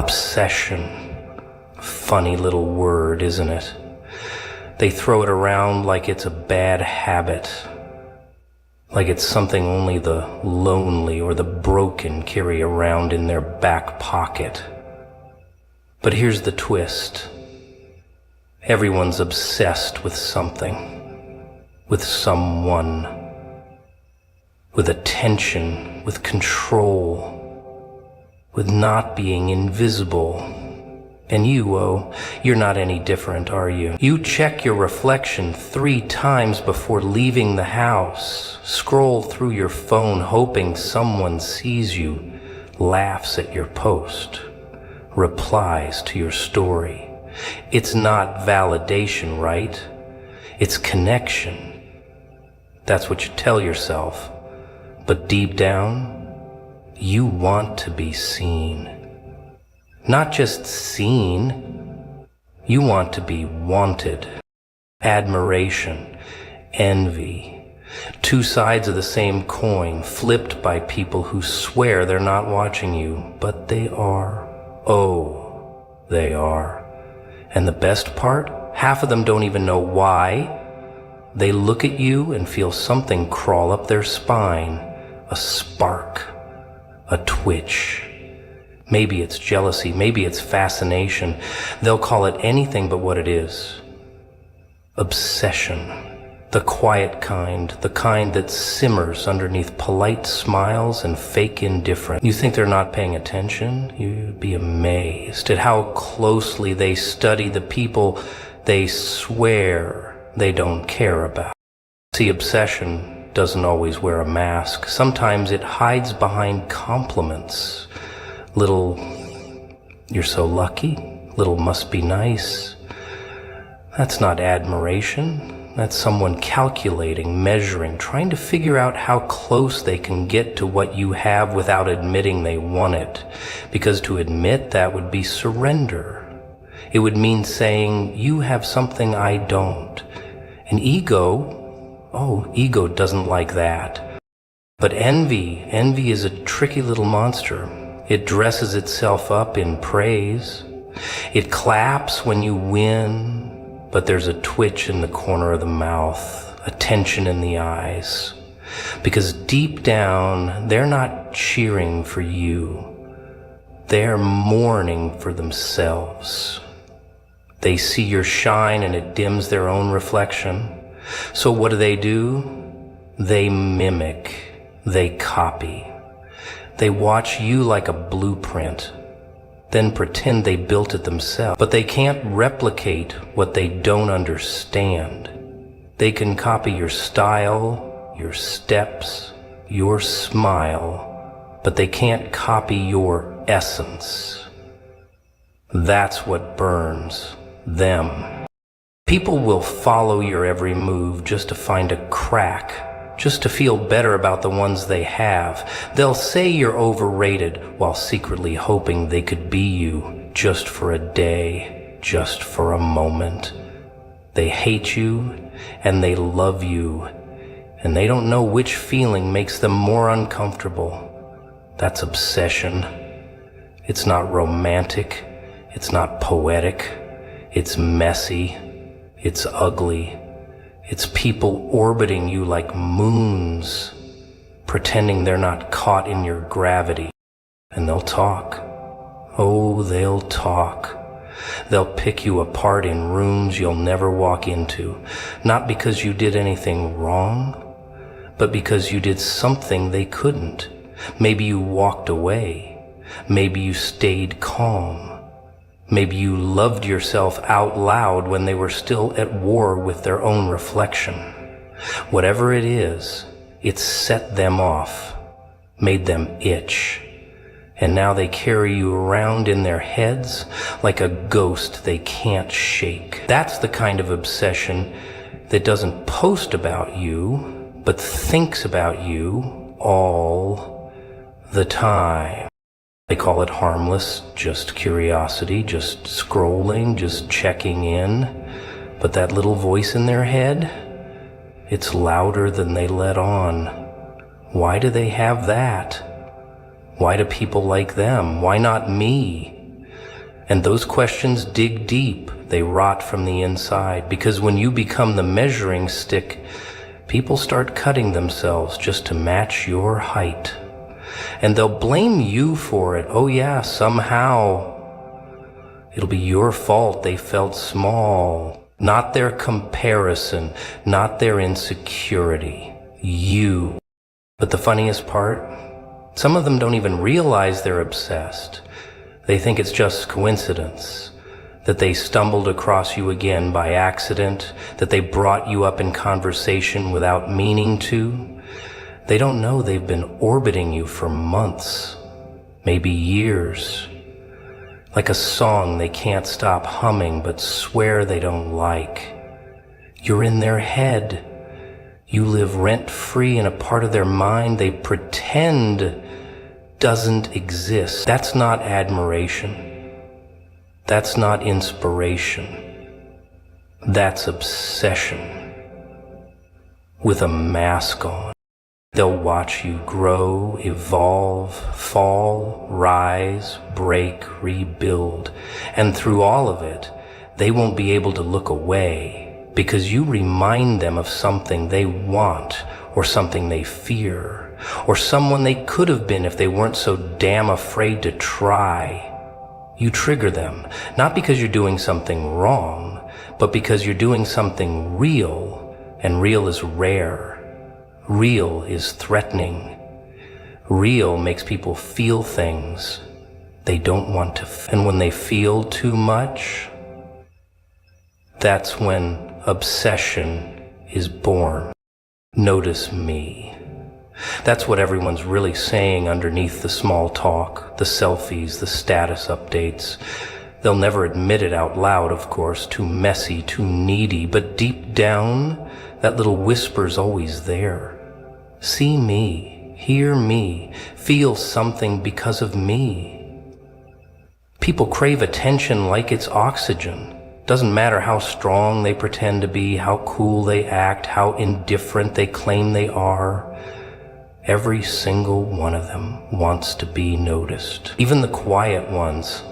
Obsession. Funny little word, isn't it? They throw it around like it's a bad habit, like it's something only the lonely or the broken carry around in their back pocket. But here's the twist. Everyone's obsessed with something, with someone, with attention, with control, with not being invisible. And you, you're not any different, are you? You check your reflection 3 times before leaving the house, scroll through your phone hoping someone sees you, laughs at your post, replies to your story. It's not validation, right? It's connection. That's what you tell yourself. But deep down, you want to be seen. Not just seen, you want to be wanted. Admiration, envy, 2 sides of the same coin, flipped by people who swear they're not watching you, but they are. Oh, they are. And the best part, half of them don't even know why. They look at you and feel something crawl up their spine, a spark, a twitch. Maybe it's jealousy, maybe it's fascination. They'll call it anything but what it is. Obsession. The quiet kind, the kind that simmers underneath polite smiles and fake indifference. You think they're not paying attention? You'd be amazed at how closely they study the people they swear they don't care about. See, obsession doesn't always wear a mask. Sometimes it hides behind compliments. Little, you're so lucky. Little, must be nice. That's not admiration. That's someone calculating, measuring, trying to figure out how close they can get to what you have without admitting they want it. Because to admit that would be surrender. It would mean saying, you have something I don't. And ego doesn't like that. But envy is a tricky little monster. It dresses itself up in praise. It claps when you win, but there's a twitch in the corner of the mouth, a tension in the eyes. Because deep down, they're not cheering for you. They're mourning for themselves. They see your shine and it dims their own reflection. So what do? They mimic. They copy. They watch you like a blueprint, then pretend they built it themselves. But they can't replicate what they don't understand. They can copy your style, your steps, your smile, but they can't copy your essence. That's what burns them. People will follow your every move just to find a crack, just to feel better about the ones they have. They'll say you're overrated while secretly hoping they could be you just for a day, just for a moment. They hate you and they love you, and they don't know which feeling makes them more uncomfortable. That's obsession. It's not romantic. It's not poetic. It's messy. It's ugly. It's people orbiting you like moons, pretending they're not caught in your gravity. And they'll talk. Oh, they'll talk. They'll pick you apart in rooms you'll never walk into, not because you did anything wrong, but because you did something they couldn't. Maybe you walked away. Maybe you stayed calm. Maybe you loved yourself out loud when they were still at war with their own reflection. Whatever it is, it set them off, made them itch. And now they carry you around in their heads like a ghost they can't shake. That's the kind of obsession that doesn't post about you, but thinks about you all the time. They call it harmless, just curiosity, just scrolling, just checking in. But that little voice in their head, it's louder than they let on. Why do they have that? Why do people like them? Why not me? And those questions dig deep. They rot from the inside, because when you become the measuring stick, people start cutting themselves just to match your height. And they'll blame you for it. Oh yeah, somehow it'll be your fault they felt small. Not their comparison, not their insecurity. You. But the funniest part, some of them don't even realize they're obsessed. They think it's just coincidence, that they stumbled across you again by accident, that they brought you up in conversation without meaning to. They don't know they've been orbiting you for months, maybe years. Like a song they can't stop humming but swear they don't like. You're in their head. You live rent-free in a part of their mind they pretend doesn't exist. That's not admiration. That's not inspiration. That's obsession. With a mask on. They'll watch you grow, evolve, fall, rise, break, rebuild. And through all of it, they won't be able to look away because you remind them of something they want or something they fear or someone they could have been if they weren't so damn afraid to try. You trigger them, not because you're doing something wrong, but because you're doing something real, and real is rare. Real is threatening. Real makes people feel things they don't want to feel. And when they feel too much, that's when obsession is born. Notice me. That's what everyone's really saying underneath the small talk, the selfies, the status updates. They'll never admit it out loud, of course, too messy, too needy, but deep down, that little whisper's always there. See me, hear me, feel something because of me. People crave attention like it's oxygen. Doesn't matter how strong they pretend to be, how cool they act, how indifferent they claim they are. Every single one of them wants to be noticed. Even the quiet ones.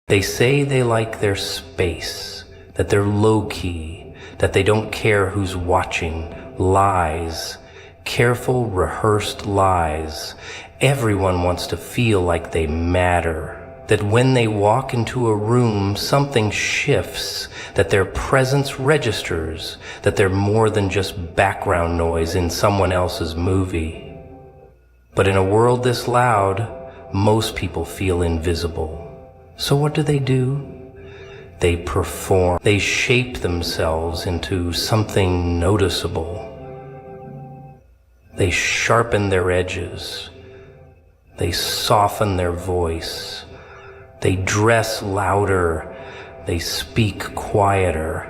They say they like their space, that they're low-key, that they don't care who's watching. Lies. Careful, rehearsed lies. Everyone wants to feel like they matter. That when they walk into a room, something shifts, that their presence registers, that they're more than just background noise in someone else's movie. But in a world this loud, most people feel invisible. So what do? They perform. They shape themselves into something noticeable. They sharpen their edges. They soften their voice. They dress louder. They speak quieter.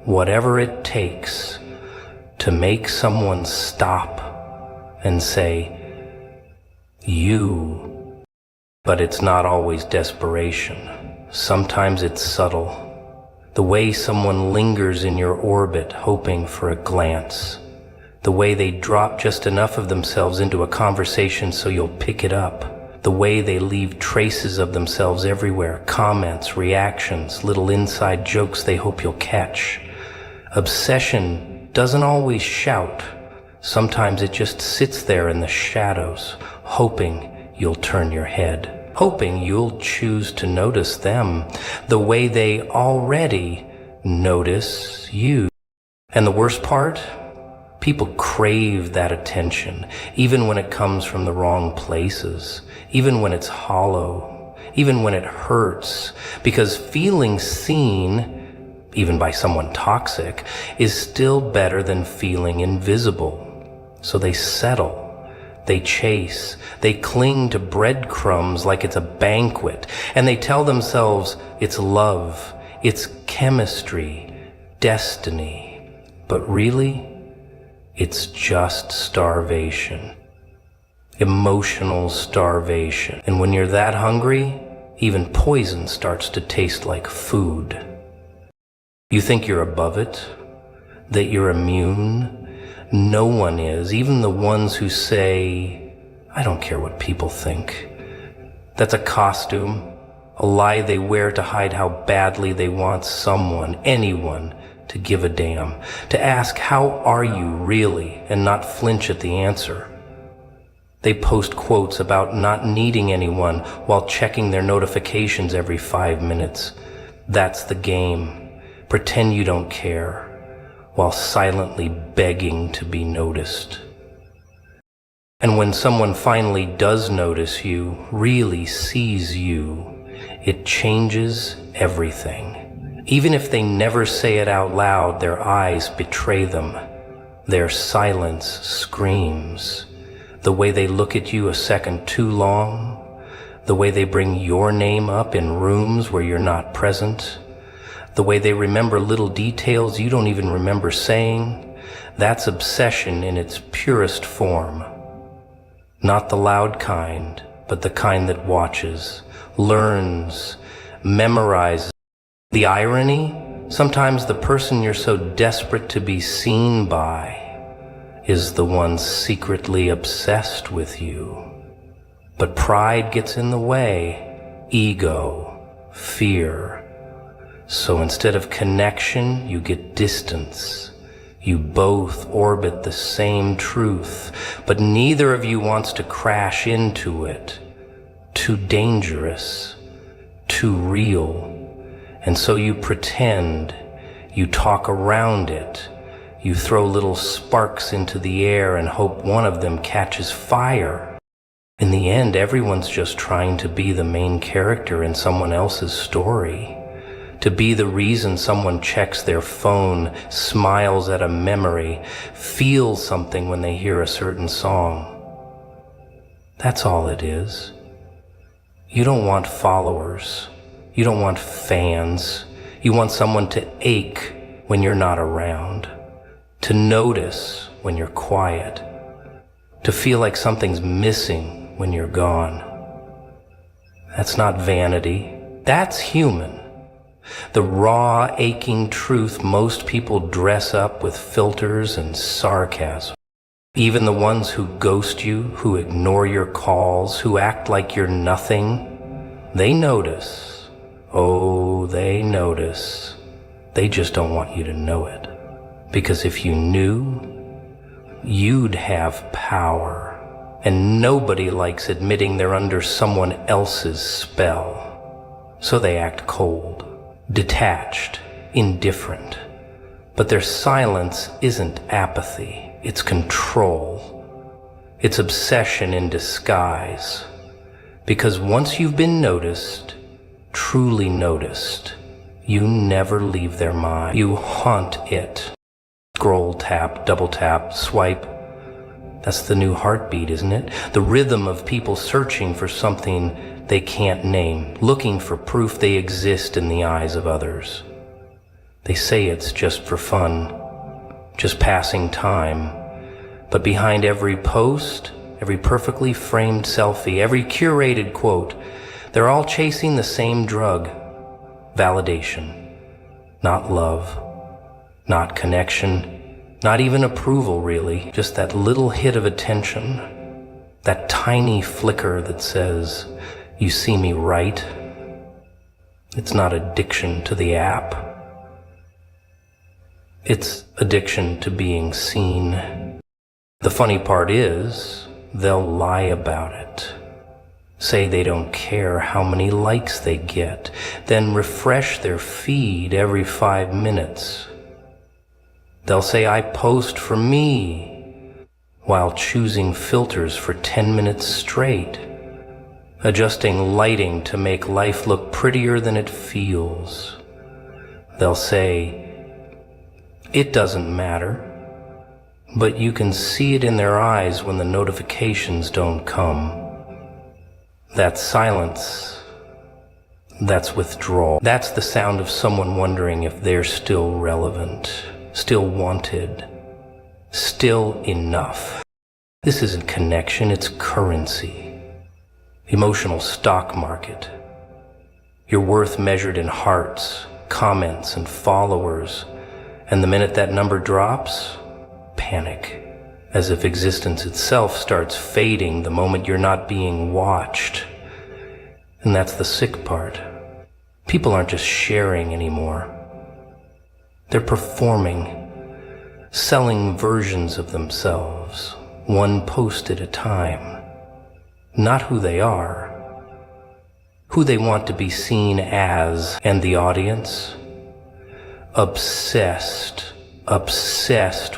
Whatever it takes to make someone stop and say, you. But it's not always desperation. Sometimes it's subtle. The way someone lingers in your orbit hoping for a glance. The way they drop just enough of themselves into a conversation so you'll pick it up. The way they leave traces of themselves everywhere, comments, reactions, little inside jokes they hope you'll catch. Obsession doesn't always shout. Sometimes it just sits there in the shadows, hoping you'll turn your head, hoping you'll choose to notice them the way they already notice you. And the worst part? People crave that attention, even when it comes from the wrong places, even when it's hollow, even when it hurts, because feeling seen, even by someone toxic, is still better than feeling invisible. So they settle, they chase, they cling to breadcrumbs like it's a banquet, and they tell themselves it's love, it's chemistry, destiny, but really, it's just starvation. Emotional starvation. And when you're that hungry, even poison starts to taste like food. You think you're above it? That you're immune? No one is, even the ones who say, I don't care what people think. That's a costume. a lie they wear to hide how badly they want someone, anyone, to give a damn, to ask, how are you really, and not flinch at the answer. They post quotes about not needing anyone while checking their notifications every 5 minutes. That's the game. Pretend you don't care, while silently begging to be noticed. And when someone finally does notice you, really sees you, it changes everything. Even if they never say it out loud, their eyes betray them. Their silence screams. The way they look at you a second too long, the way they bring your name up in rooms where you're not present, the way they remember little details you don't even remember saying, that's obsession in its purest form. Not the loud kind, but the kind that watches, learns, memorizes. The irony? Sometimes the person you're so desperate to be seen by is the one secretly obsessed with you. But pride gets in the way, ego, fear. So instead of connection, you get distance. You both orbit the same truth, but neither of you wants to crash into it. Too dangerous, too real. And so you pretend, you talk around it, you throw little sparks into the air and hope one of them catches fire. In the end, everyone's just trying to be the main character in someone else's story. To be the reason someone checks their phone, smiles at a memory, feels something when they hear a certain song. That's all it is. You don't want followers. You don't want fans. You want someone to ache when you're not around. To notice when you're quiet, to feel like something's missing when you're gone. That's not vanity, that's human. The raw, aching truth most people dress up with filters and sarcasm. Even the ones who ghost you, who ignore your calls, who act like you're nothing, they notice. Oh, they notice. They just don't want you to know it. Because if you knew, you'd have power. And nobody likes admitting they're under someone else's spell. So they act cold, detached, indifferent. But their silence isn't apathy, it's control. It's obsession in disguise. Because once you've been noticed, truly noticed, you never leave their mind. You haunt it. Scroll, tap, double tap, swipe. That's the new heartbeat, isn't it? The rhythm of people searching for something they can't name, looking for proof they exist in the eyes of others. They say it's just for fun, just passing time. But behind every post, every perfectly framed selfie, every curated quote, they're all chasing the same drug, validation, not love. Not connection, not even approval really, just that little hit of attention, that tiny flicker that says, you see me right. It's not addiction to the app. It's addiction to being seen. The funny part is, they'll lie about it. Say they don't care how many likes they get, then refresh their feed every 5 minutes. They'll say, I post for me, while choosing filters for 10 minutes straight, adjusting lighting to make life look prettier than it feels. They'll say, it doesn't matter, but you can see it in their eyes when the notifications don't come. That's silence. That's withdrawal. That's the sound of someone wondering if they're still relevant. Still wanted, still enough. This isn't connection, it's currency. Emotional stock market. Your worth measured in hearts, comments, and followers. And the minute that number drops, panic. As if existence itself starts fading the moment you're not being watched. And that's the sick part. People aren't just sharing anymore. They're performing, selling versions of themselves, one post at a time. Not who they are, who they want to be seen as, and the audience, obsessed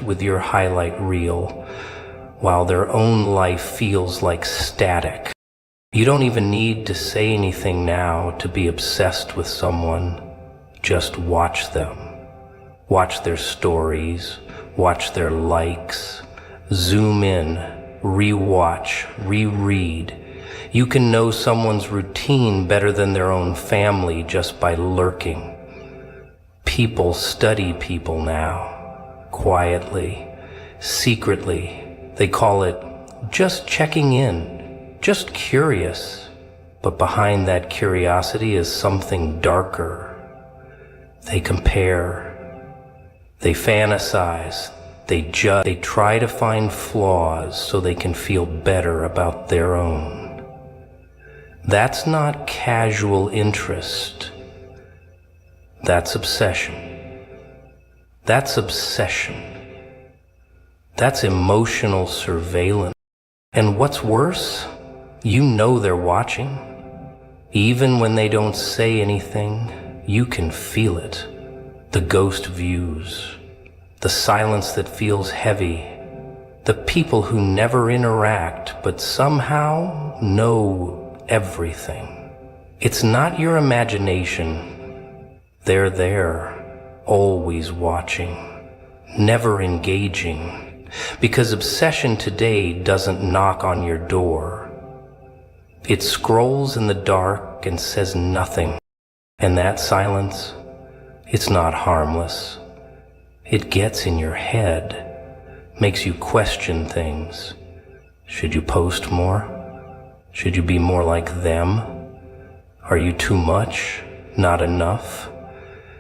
with your highlight reel, while their own life feels like static. You don't even need to say anything now to be obsessed with someone. Just watch them. Watch their stories, watch their likes, zoom in, rewatch, reread. You can know someone's routine better than their own family just by lurking. People study people now, quietly, secretly. They call it just checking in, just curious. But behind that curiosity is something darker. They compare. They fantasize, they judge, they try to find flaws so they can feel better about their own. That's not casual interest. That's obsession. That's obsession. That's emotional surveillance. And what's worse, you know they're watching. Even when they don't say anything, you can feel it. The ghost views, the silence that feels heavy, the people who never interact but somehow know everything. It's not your imagination. They're there, always watching, never engaging, because obsession today doesn't knock on your door. It scrolls in the dark and says nothing, and that silence, it's not harmless. It gets in your head, makes you question things. Should you post more? Should you be more like them? Are you too much? Not enough?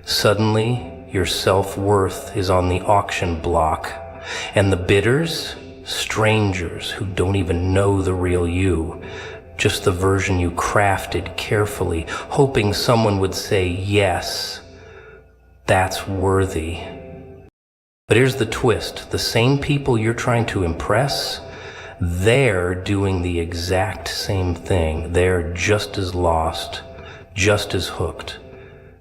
Suddenly, your self-worth is on the auction block, and the bidders, strangers who don't even know the real you, just the version you crafted carefully, hoping someone would say yes. That's worthy. But here's the twist. The same people you're trying to impress, they're doing the exact same thing. They're just as lost, just as hooked,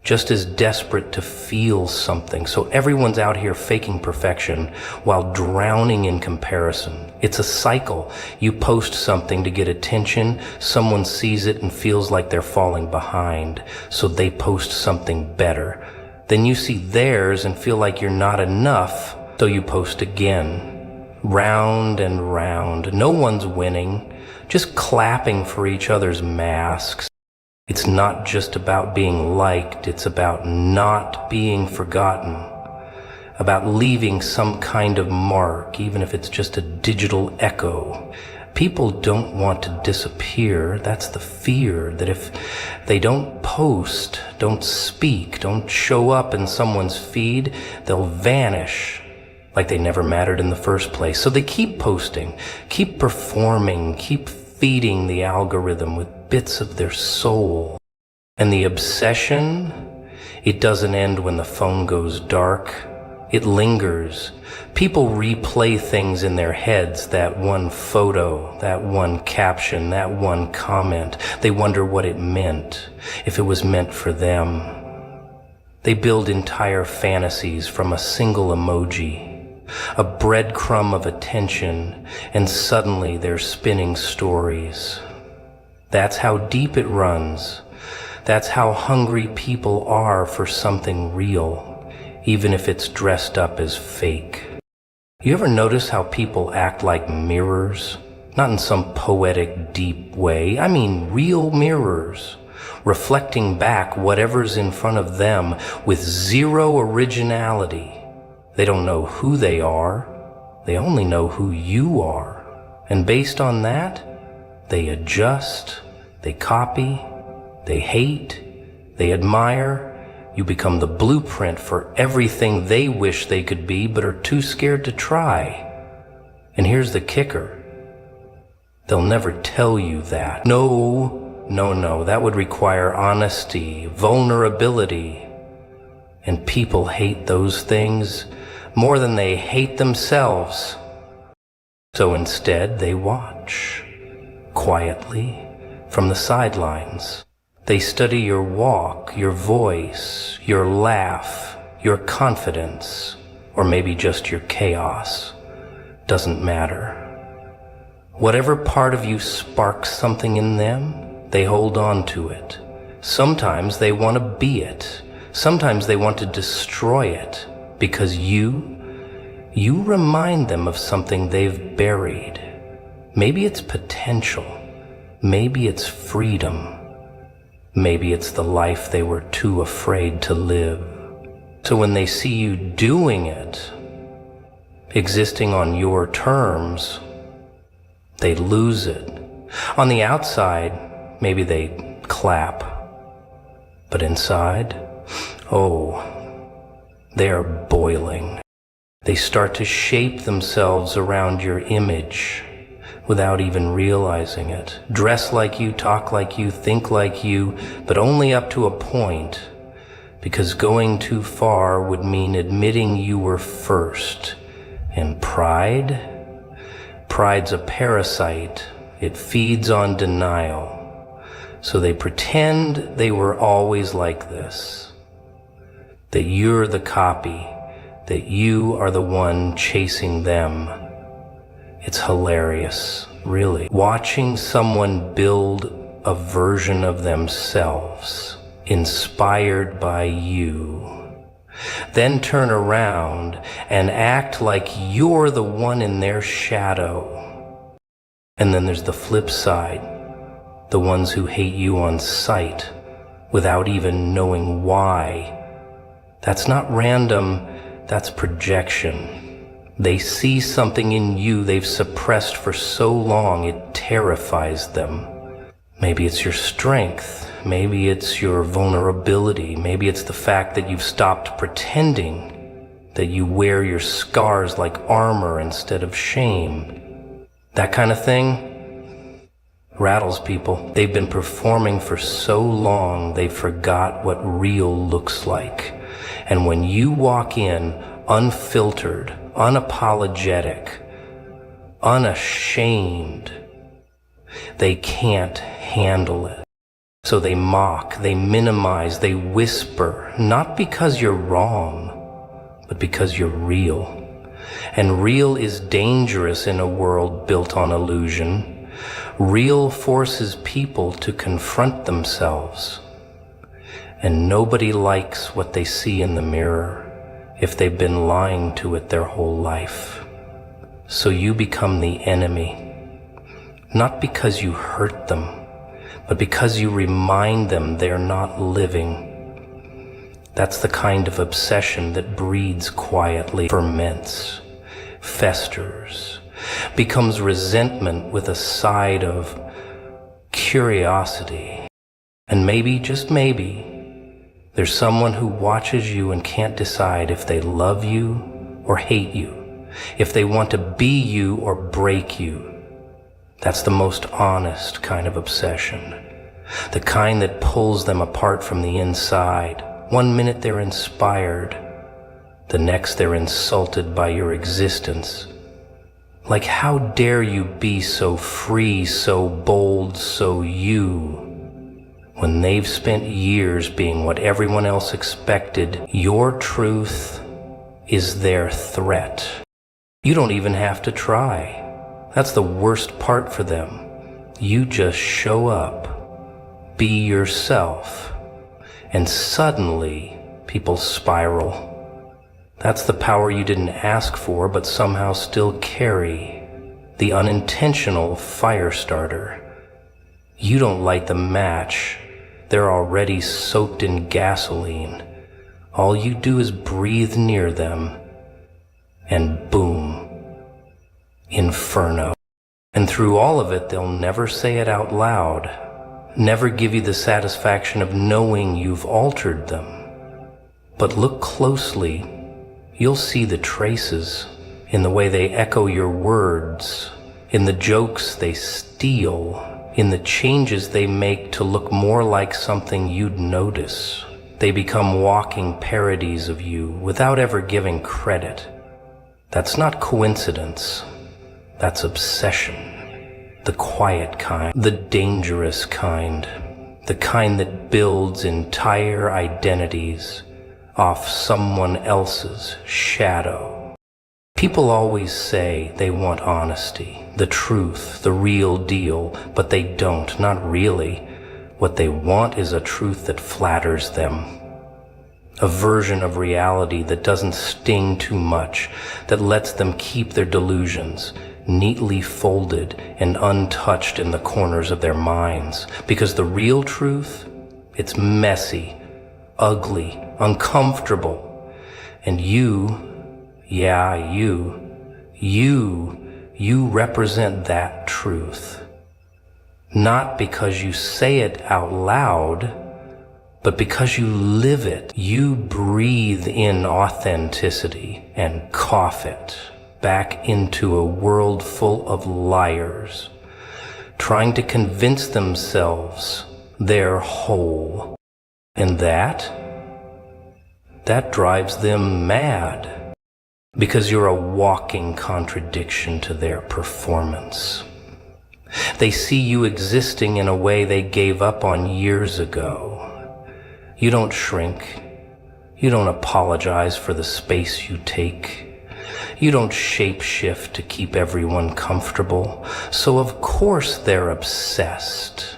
just as desperate to feel something. So everyone's out here faking perfection while drowning in comparison. It's a cycle. You post something to get attention, someone sees it and feels like they're falling behind, so they post something better. Then you see theirs and feel like you're not enough, so you post again. Round and round. No one's winning, just clapping for each other's masks. It's not just about being liked, it's about not being forgotten, about leaving some kind of mark, even if it's just a digital echo. People don't want to disappear. That's the fear, that if they don't post, don't speak, don't show up in someone's feed, they'll vanish like they never mattered in the first place. So they keep posting, keep performing, keep feeding the algorithm with bits of their soul. And the obsession, it doesn't end when the phone goes dark. It lingers. People replay things in their heads, that one photo, that one caption, that one comment. They wonder what it meant, if it was meant for them. They build entire fantasies from a single emoji, a breadcrumb of attention, and suddenly they're spinning stories. That's how deep it runs. That's how hungry people are for something real, even if it's dressed up as fake. You ever notice how people act like mirrors? Not in some poetic, deep way. I mean real mirrors, reflecting back whatever's in front of them with zero originality. They don't know who they are. They only know who you are. And based on that, they adjust, they copy, they hate, they admire. You become the blueprint for everything they wish they could be but are too scared to try. And here's the kicker. They'll never tell you that. No, No, that would require honesty, vulnerability. And people hate those things more than they hate themselves. So instead, they watch, quietly, from the sidelines. They study your walk, your voice, your laugh, your confidence, or maybe just your chaos. Doesn't matter. Whatever part of you sparks something in them, they hold on to it. Sometimes they want to be it. Sometimes they want to destroy it, because you remind them of something they've buried. Maybe it's potential. Maybe it's freedom. Maybe it's the life they were too afraid to live. So when they see you doing it, existing on your terms, they lose it. On the outside, maybe they clap. But inside, they are boiling. They start to shape themselves around your image without even realizing it. Dress like you, talk like you, think like you, but only up to a point, because going too far would mean admitting you were first. And pride's a parasite. It feeds on denial. So they pretend they were always like this, that you're the copy, that you are the one chasing them. It's hilarious, really. Watching someone build a version of themselves inspired by you, then turn around and act like you're the one in their shadow. And then there's the flip side, the ones who hate you on sight without even knowing why. That's not random, that's projection. They see something in you they've suppressed for so long it terrifies them. Maybe it's your strength, maybe it's your vulnerability, maybe it's the fact that you've stopped pretending, that you wear your scars like armor instead of shame. That kind of thing rattles people. They've been performing for so long they forgot what real looks like. And when you walk in unfiltered, unapologetic, unashamed, they can't handle it. So they mock, they minimize, they whisper, not because you're wrong, but because you're real. And real is dangerous in a world built on illusion. Real forces people to confront themselves. And nobody likes what they see in the mirror if they've been lying to it their whole life. So you become the enemy, not because you hurt them, but because you remind them they're not living. That's the kind of obsession that breeds quietly, ferments, festers, becomes resentment with a side of curiosity. And maybe, just maybe, there's someone who watches you and can't decide if they love you or hate you, if they want to be you or break you. That's the most honest kind of obsession, the kind that pulls them apart from the inside. One minute they're inspired, the next they're insulted by your existence. Like, how dare you be so free, so bold, so you, when they've spent years being what everyone else expected. Your truth is their threat. You don't even have to try. That's the worst part for them. You just show up, be yourself, and suddenly people spiral. That's the power you didn't ask for but somehow still carry, the unintentional fire starter. You don't light the match. They're already soaked in gasoline. All you do is breathe near them, and boom, inferno. And through all of it, they'll never say it out loud, never give you the satisfaction of knowing you've altered them. But look closely, you'll see the traces in the way they echo your words, in the jokes they steal, in the changes they make to look more like something you'd notice. They become walking parodies of you without ever giving credit. That's not coincidence. That's obsession. The quiet kind, the dangerous kind, the kind that builds entire identities off someone else's shadow. People always say they want honesty, the truth, the real deal, but they don't, not really. What they want is a truth that flatters them. A version of reality that doesn't sting too much, that lets them keep their delusions neatly folded and untouched in the corners of their minds. Because the real truth, it's messy, ugly, uncomfortable. And you, yeah, you represent that truth. Not because you say it out loud, but because you live it. You breathe in authenticity and cough it back into a world full of liars, trying to convince themselves they're whole. And that drives them mad, because you're a walking contradiction to their performance. They see you existing in a way they gave up on years ago. You don't shrink. You don't apologize for the space you take. You don't shape-shift to keep everyone comfortable. So of course they're obsessed.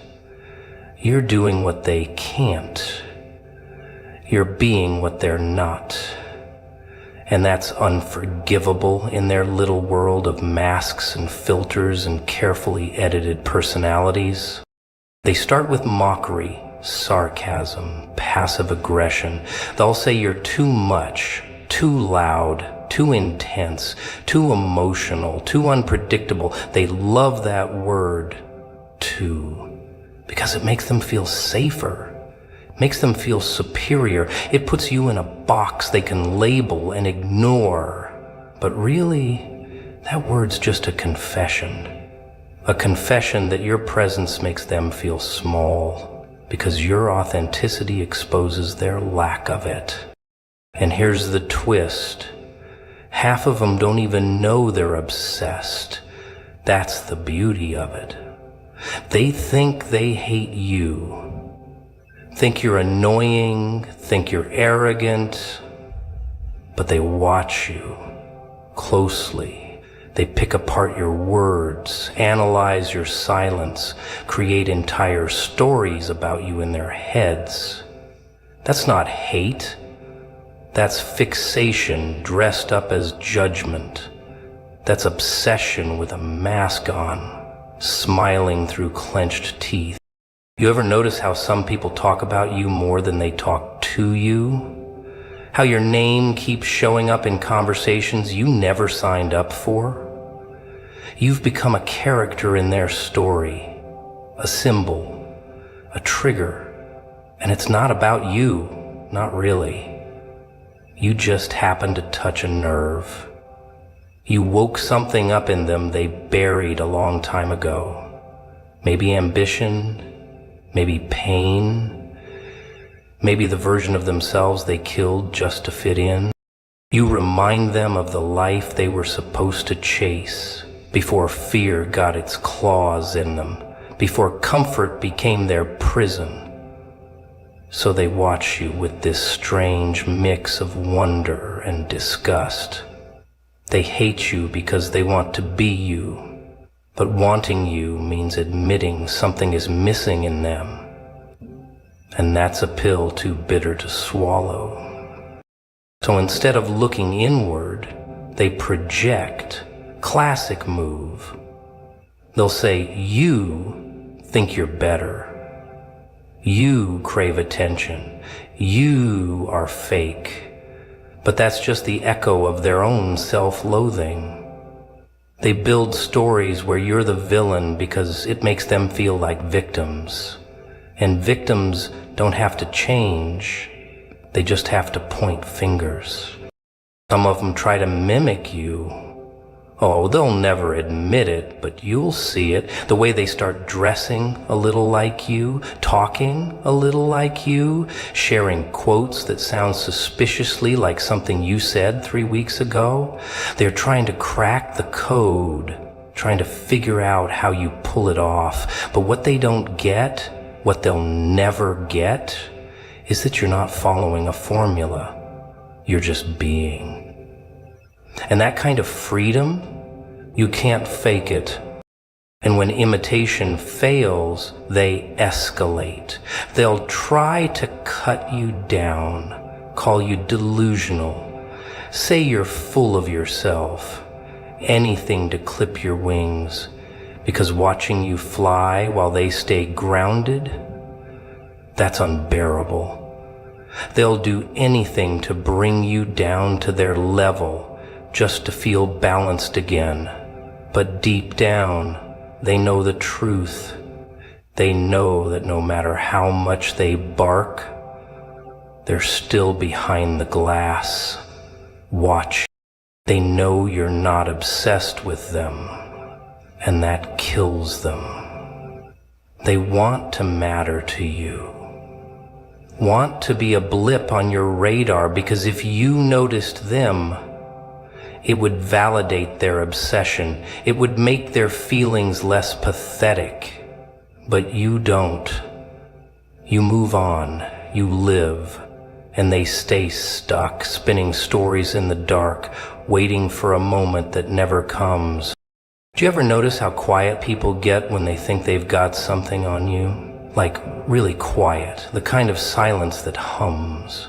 You're doing what they can't. You're being what they're not. And that's unforgivable in their little world of masks and filters and carefully edited personalities. They start with mockery, sarcasm, passive aggression. They'll say you're too much, too loud, too intense, too emotional, too unpredictable. They love that word, too, because it makes them feel safer. Makes them feel superior. It puts you in a box they can label and ignore. But really, that word's just a confession. A confession that your presence makes them feel small, because your authenticity exposes their lack of it. And here's the twist. Half of them don't even know they're obsessed. That's the beauty of it. They think they hate you. Think you're annoying, think you're arrogant, but they watch you closely. They pick apart your words, analyze your silence, create entire stories about you in their heads. That's not hate. That's fixation dressed up as judgment. That's obsession with a mask on, smiling through clenched teeth. You ever notice how some people talk about you more than they talk to you? How your name keeps showing up in conversations you never signed up for? You've become a character in their story, a symbol, a trigger, and it's not about you, not really. You just happen to touch a nerve. You woke something up in them they buried a long time ago. Maybe ambition, maybe pain, maybe the version of themselves they killed just to fit in. You remind them of the life they were supposed to chase before fear got its claws in them, before comfort became their prison. So they watch you with this strange mix of wonder and disgust. They hate you because they want to be you. But wanting you means admitting something is missing in them. And that's a pill too bitter to swallow. So instead of looking inward, they project. Classic move. They'll say, you think you're better. You crave attention. You are fake. But that's just the echo of their own self-loathing. They build stories where you're the villain because it makes them feel like victims. And victims don't have to change. They just have to point fingers. Some of them try to mimic you, Oh, they'll never admit it, but you'll see it. The way they start dressing a little like you, talking a little like you, sharing quotes that sound suspiciously like something you said 3 weeks ago. They're trying to crack the code, trying to figure out how you pull it off. But what they don't get, what they'll never get, is that you're not following a formula. You're just being. And that kind of freedom, you can't fake it. And when imitation fails, they escalate. They'll try to cut you down, call you delusional, say you're full of yourself, anything to clip your wings, because watching you fly while they stay grounded, that's unbearable. They'll do anything to bring you down to their level, just to feel balanced again. But deep down, they know the truth. They know that no matter how much they bark, they're still behind the glass. Watch. They know you're not obsessed with them, and that kills them. They want to matter to you. Want to be a blip on your radar, because if you noticed them, it would validate their obsession. It would make their feelings less pathetic. But you don't. You move on. You live. And they stay stuck, spinning stories in the dark, waiting for a moment that never comes. Do you ever notice how quiet people get when they think they've got something on you? Like really quiet, the kind of silence that hums.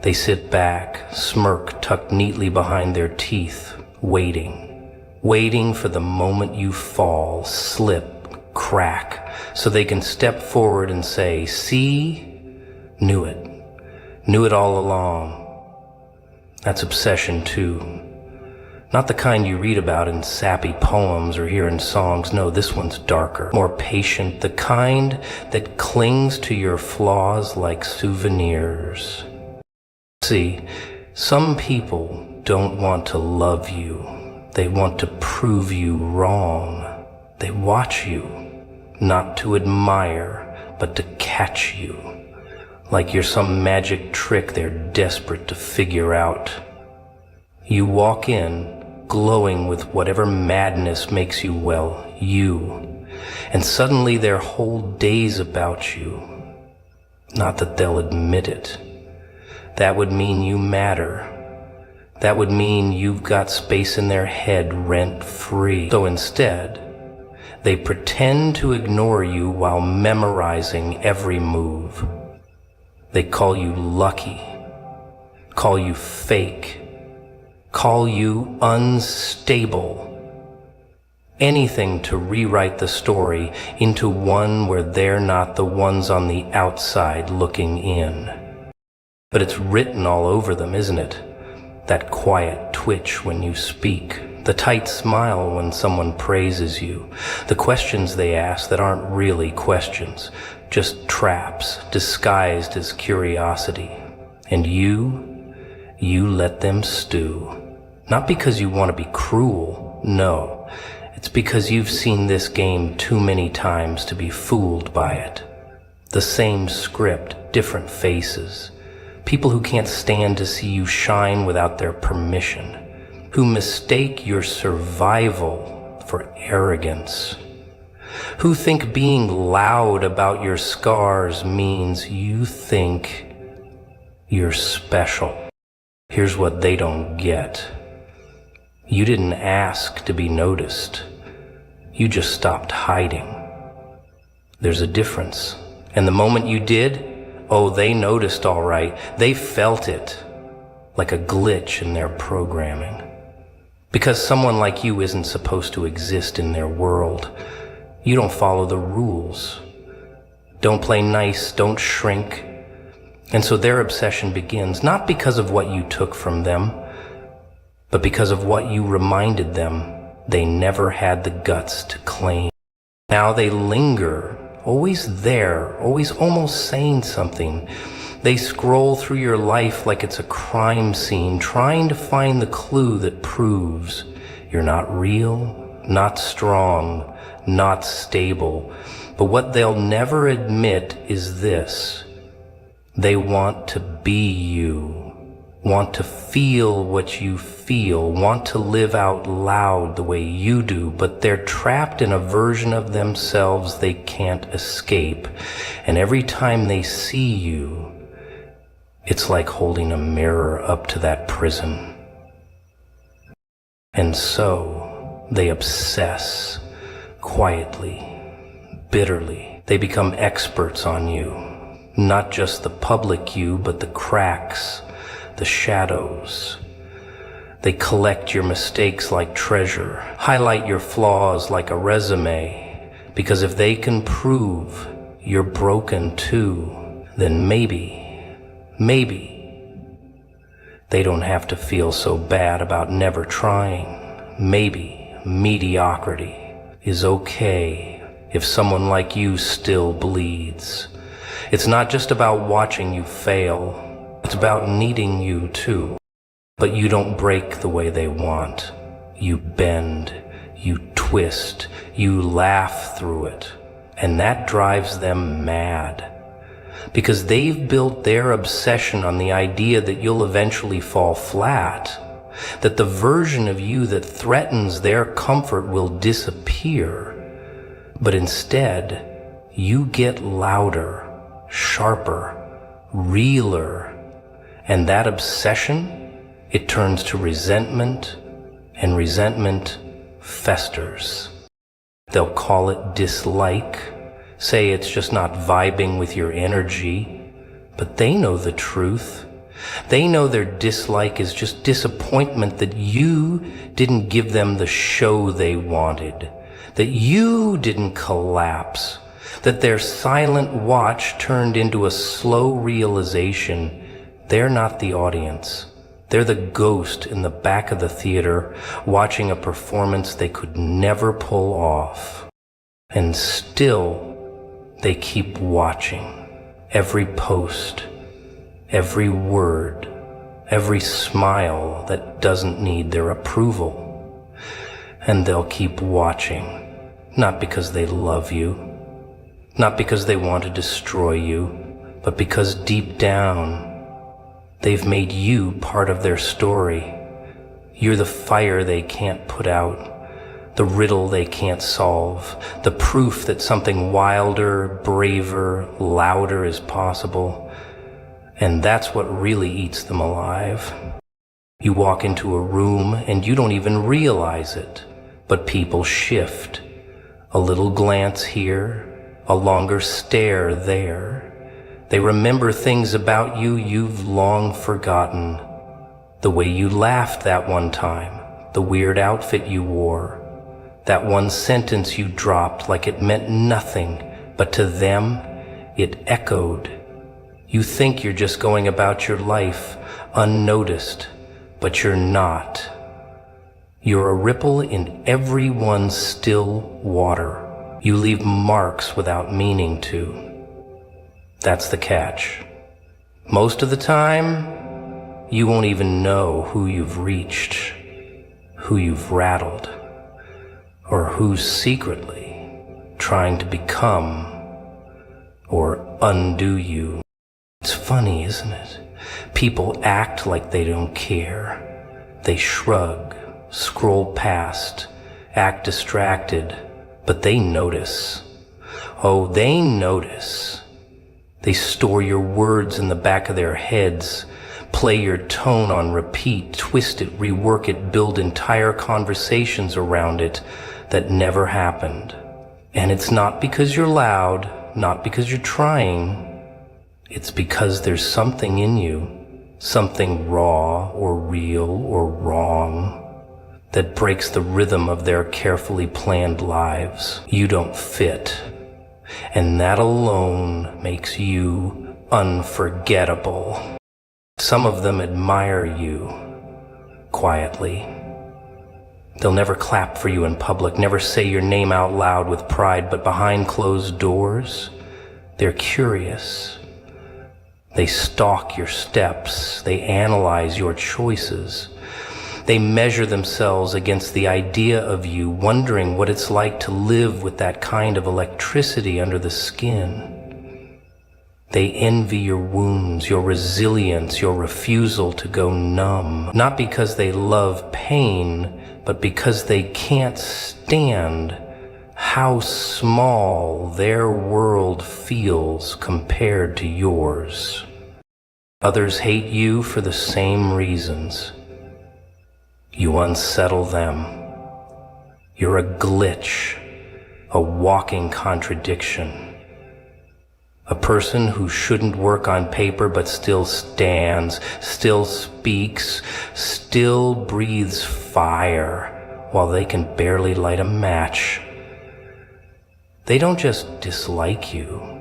They sit back, smirk tucked neatly behind their teeth, waiting for the moment you fall, slip, crack, so they can step forward and say, "See? Knew it all along." That's obsession too. Not the kind you read about in sappy poems or hear in songs. No, this one's darker, more patient, the kind that clings to your flaws like souvenirs. See, some people don't want to love you. They want to prove you wrong. They watch you, not to admire, but to catch you. Like you're some magic trick they're desperate to figure out. You walk in, glowing with whatever madness makes you, well, you. And suddenly their whole day's about you. Not that they'll admit it. That would mean you matter. That would mean you've got space in their head rent-free. So instead, they pretend to ignore you while memorizing every move. They call you lucky, call you fake, call you unstable. Anything to rewrite the story into one where they're not the ones on the outside looking in. But it's written all over them, isn't it? That quiet twitch when you speak, the tight smile when someone praises you, the questions they ask that aren't really questions, just traps disguised as curiosity. And you let them stew. Not because you want to be cruel, no. It's because you've seen this game too many times to be fooled by it. The same script, different faces. People who can't stand to see you shine without their permission, who mistake your survival for arrogance, who think being loud about your scars means you think you're special. Here's what they don't get. You didn't ask to be noticed. You just stopped hiding. There's a difference. And the moment you did, oh, they noticed all right. They felt it, like a glitch in their programming. Because someone like you isn't supposed to exist in their world. You don't follow the rules. Don't play nice, don't shrink. And so their obsession begins, not because of what you took from them, but because of what you reminded them they never had the guts to claim. Now they linger, always there, always almost saying something. They scroll through your life like it's a crime scene, trying to find the clue that proves You're not real, not strong, not stable. But what they'll never admit is this: they want to be you, want to feel what you feel, want to live out loud the way you do, but they're trapped in a version of themselves they can't escape. And every time they see you, it's like holding a mirror up to that prison. And so they obsess quietly, bitterly. They become experts on you, not just the public you, but the cracks, the shadows. They collect your mistakes like treasure, highlight your flaws like a resume, because if they can prove you're broken too, then maybe they don't have to feel so bad about never trying. Maybe mediocrity is okay if someone like you still bleeds. It's not just about watching you fail. It's about needing you too. But you don't break the way they want. You bend, you twist, you laugh through it. And that drives them mad. Because they've built their obsession on the idea that you'll eventually fall flat, that the version of you that threatens their comfort will disappear. But instead, you get louder, sharper, realer, and that obsession, it turns to resentment, and resentment festers. They'll call it dislike, say it's just not vibing with your energy, but they know the truth. They know their dislike is just disappointment that you didn't give them the show they wanted, that you didn't collapse, that their silent watch turned into a slow realization they're not the audience. They're the ghost in the back of the theater watching a performance they could never pull off. And still, they keep watching every post, every word, every smile that doesn't need their approval. And they'll keep watching, not because they love you, not because they want to destroy you, but because deep down, they've made you part of their story. You're the fire they can't put out, the riddle they can't solve, the proof that something wilder, braver, louder is possible. And that's what really eats them alive. You walk into a room and you don't even realize it, but people shift. A little glance here, a longer stare there. They remember things about you you've long forgotten. The way you laughed that one time, the weird outfit you wore, that one sentence you dropped like it meant nothing, but to them, it echoed. You think you're just going about your life unnoticed, but you're not. You're a ripple in everyone's still water. You leave marks without meaning to. That's the catch. Most of the time, you won't even know who you've reached, who you've rattled, or who's secretly trying to become or undo you. It's funny, isn't it? People act like they don't care. They shrug, scroll past, act distracted, but they notice. Oh, they notice. They store your words in the back of their heads, play your tone on repeat, twist it, rework it, build entire conversations around it that never happened. And it's not because you're loud, not because you're trying. It's because there's something in you, something raw or real or wrong, that breaks the rhythm of their carefully planned lives. You don't fit. And that alone makes you unforgettable. Some of them admire you quietly. They'll never clap for you in public, never say your name out loud with pride, but behind closed doors, they're curious. They stalk your steps. They analyze your choices. They measure themselves against the idea of you, wondering what it's like to live with that kind of electricity under the skin. They envy your wounds, your resilience, your refusal to go numb, not because they love pain, but because they can't stand how small their world feels compared to yours. Others hate you for the same reasons. You unsettle them. You're a glitch, a walking contradiction. A person who shouldn't work on paper but still stands, still speaks, still breathes fire while they can barely light a match. They don't just dislike you,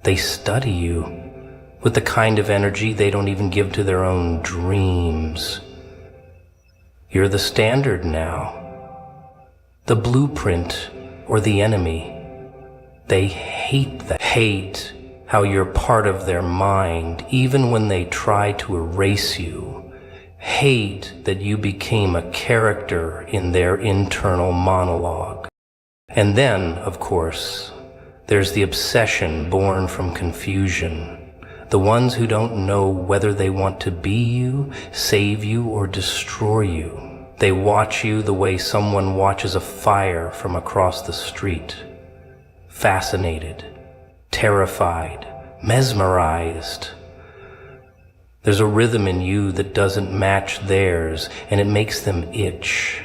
they study you with the kind of energy they don't even give to their own dreams. You're the standard now, the blueprint or the enemy. They hate that. Hate how you're part of their mind even when they try to erase you. Hate that you became a character in their internal monologue. And then, of course, there's the obsession born from confusion. The ones who don't know whether they want to be you, save you, or destroy you. They watch you the way someone watches a fire from across the street. Fascinated, terrified, mesmerized. There's a rhythm in you that doesn't match theirs, and it makes them itch.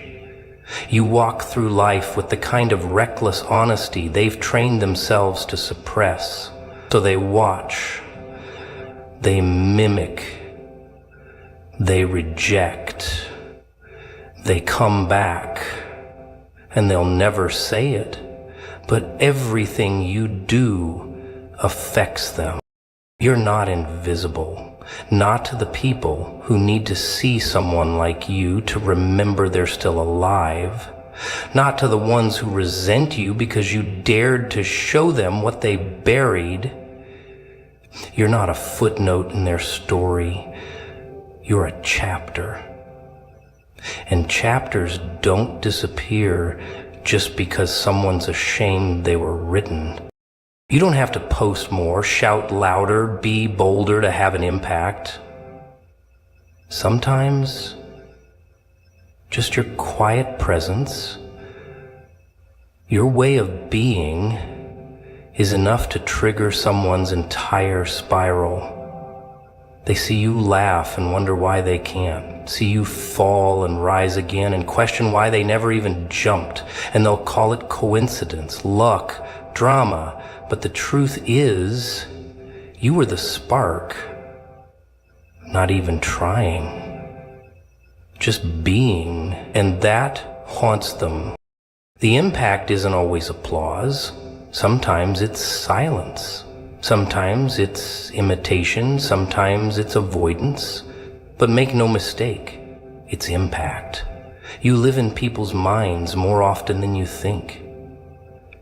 You walk through life with the kind of reckless honesty they've trained themselves to suppress. So they watch, they mimic, they reject, they come back, and they'll never say it, but everything you do affects them. You're not invisible. Not to the people who need to see someone like you to remember they're still alive. Not to the ones who resent you because you dared to show them what they buried. You're not a footnote in their story. You're a chapter. And chapters don't disappear just because someone's ashamed they were written. You don't have to post more, shout louder, be bolder to have an impact. Sometimes, just your quiet presence, your way of being, is enough to trigger someone's entire spiral. They see you laugh and wonder why they can't, see you fall and rise again and question why they never even jumped, and they'll call it coincidence, luck, drama. But the truth is, you were the spark, not even trying, just being, and that haunts them. The impact isn't always applause. Sometimes it's silence. Sometimes it's imitation. Sometimes it's avoidance. But make no mistake, it's impact. You live in people's minds more often than you think.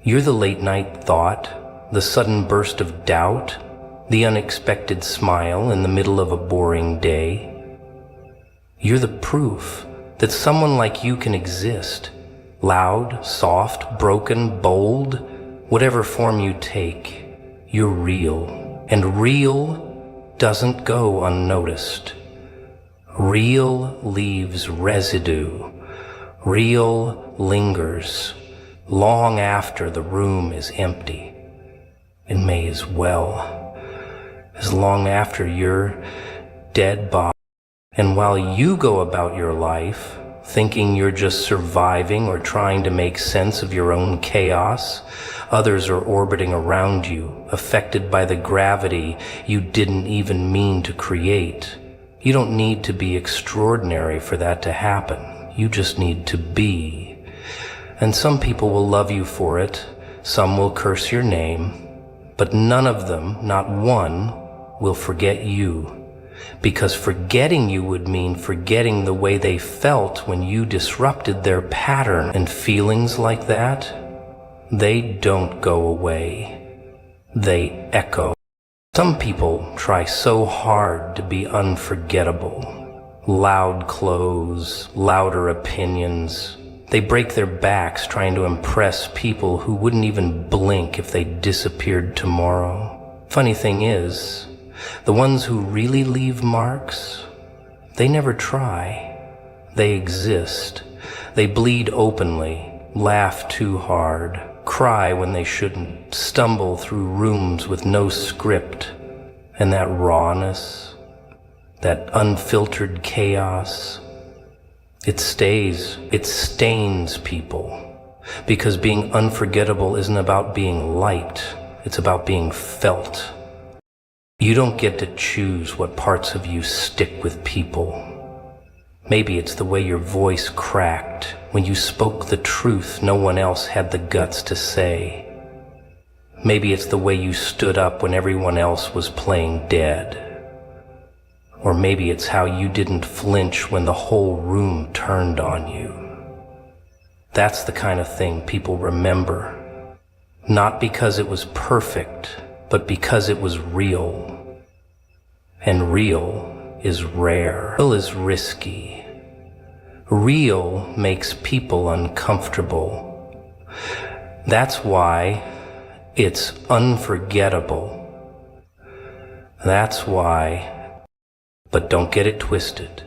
You're the late night thought, the sudden burst of doubt, the unexpected smile in the middle of a boring day. You're the proof that someone like you can exist. Loud, soft, broken, bold, whatever form you take, you're real. And real doesn't go unnoticed. Real leaves residue. Real lingers long after the room is empty. It may as well, as long after your dead body. And while you go about your life, thinking you're just surviving or trying to make sense of your own chaos, others are orbiting around you, affected by the gravity you didn't even mean to create. You don't need to be extraordinary for that to happen. You just need to be. And some people will love you for it. Some will curse your name. But none of them, not one, will forget you. Because forgetting you would mean forgetting the way they felt when you disrupted their pattern. And feelings like that, they don't go away. They echo. Some people try so hard to be unforgettable, Loud clothes, louder opinions. They break their backs trying to impress people who wouldn't even blink if they disappeared tomorrow. Funny thing is, the ones who really leave marks, they never try. They exist. They bleed openly, laugh too hard, cry when they shouldn't, stumble through rooms with no script. And that rawness, that unfiltered chaos, it stays, it stains people. Because being unforgettable isn't about being liked, it's about being felt. You don't get to choose what parts of you stick with people. Maybe it's the way your voice cracked when you spoke the truth no one else had the guts to say. Maybe it's the way you stood up when everyone else was playing dead. Or maybe it's how you didn't flinch when the whole room turned on you. That's the kind of thing people remember. Not because it was perfect, but because it was real. And real is rare. Real is risky. Real makes people uncomfortable. That's why it's unforgettable. That's why, but don't get it twisted.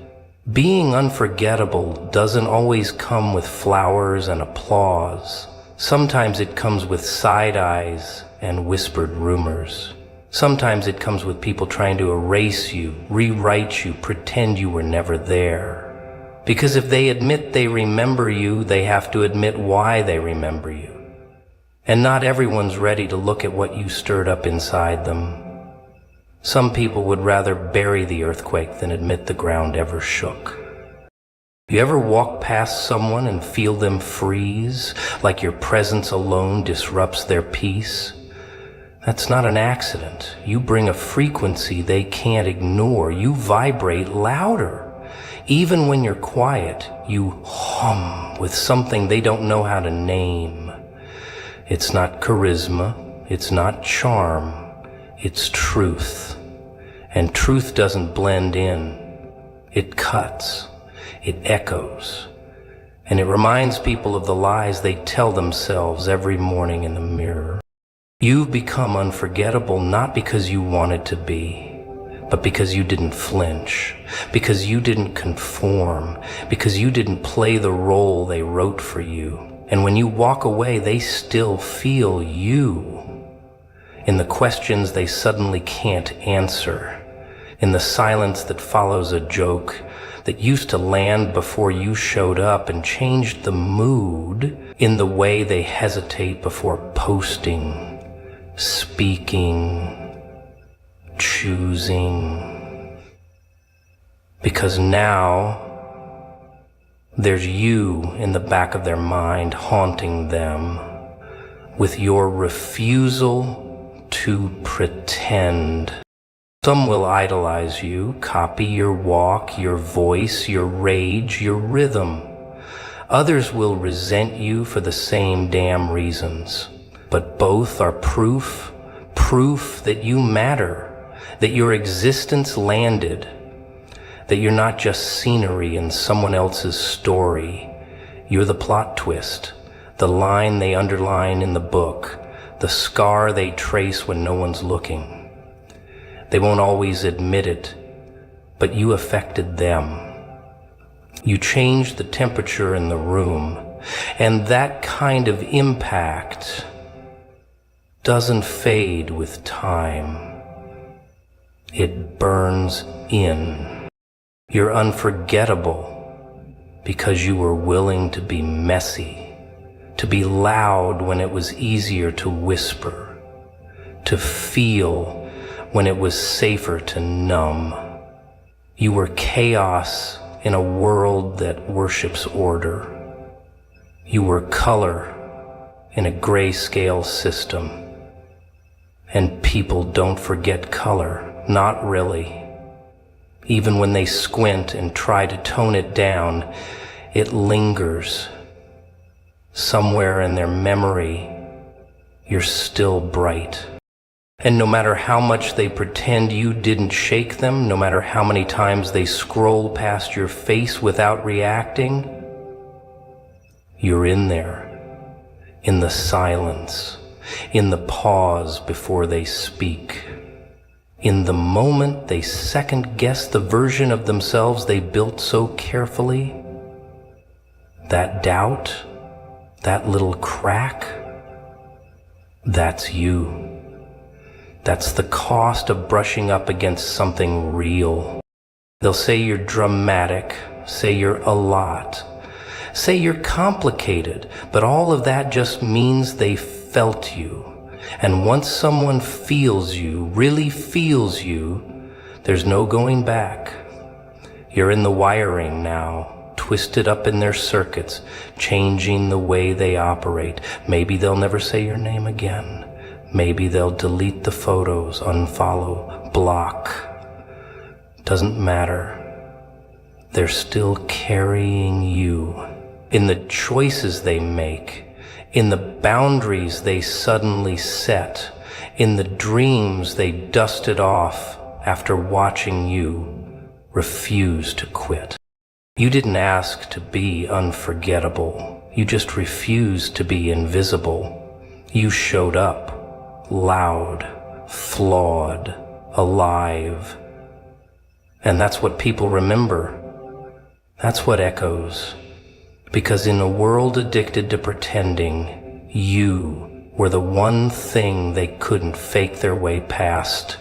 Being unforgettable doesn't always come with flowers and applause. Sometimes it comes with side eyes and whispered rumors. Sometimes it comes with people trying to erase you, rewrite you, pretend you were never there. Because if they admit they remember you, they have to admit why they remember you. And not everyone's ready to look at what you stirred up inside them. Some people would rather bury the earthquake than admit the ground ever shook. You ever walk past someone and feel them freeze, like your presence alone disrupts their peace? That's not an accident. You bring a frequency they can't ignore. You vibrate louder. Even when you're quiet, you hum with something they don't know how to name. It's not charisma, it's not charm, it's truth. And truth doesn't blend in. It cuts, it echoes, and it reminds people of the lies they tell themselves every morning in the mirror. You've become unforgettable not because you wanted to be, but because you didn't flinch, because you didn't conform, because you didn't play the role they wrote for you. And when you walk away, they still feel you. In the questions they suddenly can't answer, in the silence that follows a joke that used to land before you showed up and changed the mood, in the way they hesitate before posting, speaking, choosing. Because now there's you in the back of their mind haunting them with your refusal to pretend. Some will idolize you, copy your walk, your voice, your rage, your rhythm. Others will resent you for the same damn reasons. But both are proof that you matter, that your existence landed, that you're not just scenery in someone else's story. You're the plot twist, the line they underline in the book, the scar they trace when no one's looking. They won't always admit it, but you affected them. You changed the temperature in the room, and that kind of impact doesn't fade with time. It burns in. You're unforgettable because you were willing to be messy, to be loud when it was easier to whisper, to feel when it was safer to numb. You were chaos in a world that worships order. You were color in a grayscale system. And people don't forget color, not really. Even when they squint and try to tone it down, it lingers. Somewhere in their memory, you're still bright. And no matter how much they pretend you didn't shake them, no matter how many times they scroll past your face without reacting, you're in there, in the silence, in the pause before they speak, in the moment they second-guess the version of themselves they built so carefully. That doubt, that little crack, that's you. That's the cost of brushing up against something real. They'll say you're dramatic, say you're a lot, say you're complicated, but all of that just means they felt you. And once someone feels you, really feels you, there's no going back. You're in the wiring now, twisted up in their circuits, changing the way they operate. Maybe they'll never say your name again. Maybe they'll delete the photos, unfollow, block. Doesn't matter. They're still carrying you in the choices they make, in the boundaries they suddenly set, in the dreams they dusted off after watching you refuse to quit. You didn't ask to be unforgettable. You just refused to be invisible. You showed up, loud, flawed, alive. And that's what people remember. That's what echoes. Because in a world addicted to pretending, you were the one thing they couldn't fake their way past.